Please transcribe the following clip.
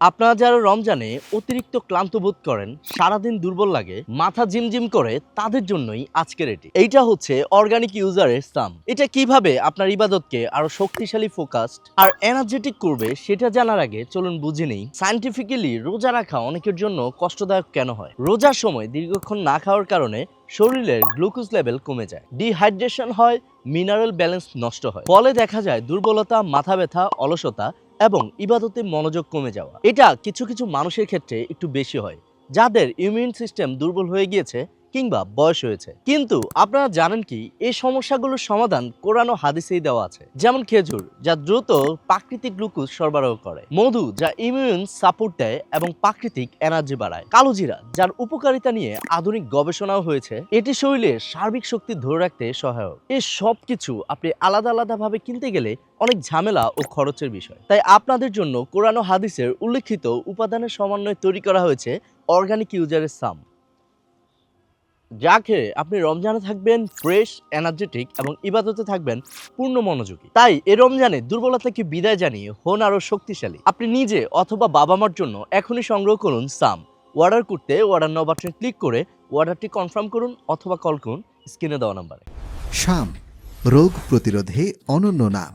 আপনারা যারা রমজানে অতিরিক্ত ক্লান্ত বোধ করেন, সারাদিন দুর্বল লাগে, মাথা ঝিমঝিম করে, তাদের জন্যই আজকের এইটা হচ্ছে অর্গানিক ইউজারের সাম। এটা কিভাবে আপনার ইবাদতকে আরো শক্তিশালী, ফোকাসড আর এনার্জেটিক করবে সেটা জানার আগে চলুন বুঝে নেই সায়েন্টিফিক্যালি রোজা রাখা অনেকের জন্য কষ্টদায়ক কেন হয়। রোজার সময় দীর্ঘক্ষণ না খাওয়ার কারণে শরীরের গ্লুকোজ লেভেল কমে যায়, ডিহাইড্রেশন হয়, মিনারেল ব্যালেন্স নষ্ট হয়, ফলে দেখা যায় দুর্বলতা, মাথা ব্যথা, অলসতা এবং ইবাদতে মনোযোগ কমে যাওয়া। এটা কিছু কিছু মানুষের ক্ষেত্রে একটু বেশি হয়, যাদের ইমিউন সিস্টেম দুর্বল হয়ে গিয়েছে কিংবা বয়স হয়েছে। কিন্তু আপনারা জানেন কি, এই সমস্যাগুলোর সমাধান কোরআন ও হাদিসেই দেওয়া আছে। যেমন খেজুর, যা দ্রুত প্রাকৃতিক গ্লুকোজ সরবরাহ করে; মধু, যা ইমিউন সাপোর্ট দেয় এবং প্রাকৃতিক এনার্জি বাড়ায়; কালোজিরা, যার উপকারিতা নিয়ে আধুনিক গবেষণাও হয়েছে, এটি শরীরের সার্বিক শক্তি ধরে রাখতে সহায়ক। এই সব কিছু আপনি আলাদা আলাদা ভাবে কিনতে গেলে অনেক ঝামেলা ও খরচের বিষয়। তাই আপনাদের জন্য কোরআন ও হাদিসের উল্লেখিত উপাদানের সমন্বয়ে তৈরি করা হয়েছে অর্গানিক ইউজারের সাম, যা খেয়ে আপনি রমজানে থাকবেন ফ্রেশ, এনার্জেটিক এবং ইবাদতে থাকবেন পূর্ণ মনোযোগী। তাই এ রমজানে দুর্বলতাকে বিদায় জানিয়ে হন আরো শক্তিশালী। আপনি নিজে অথবা বাবা মার জন্য এখনই সংগ্রহ করুন সাম। অর্ডার করতে অর্ডার নাও বাটনে ক্লিক করে অর্ডারটি কনফার্ম করুন অথবা কল করুন স্ক্রিনে দেওয়া নাম্বারে। শাম, রোগ প্রতিরোধে অনন্য নাম।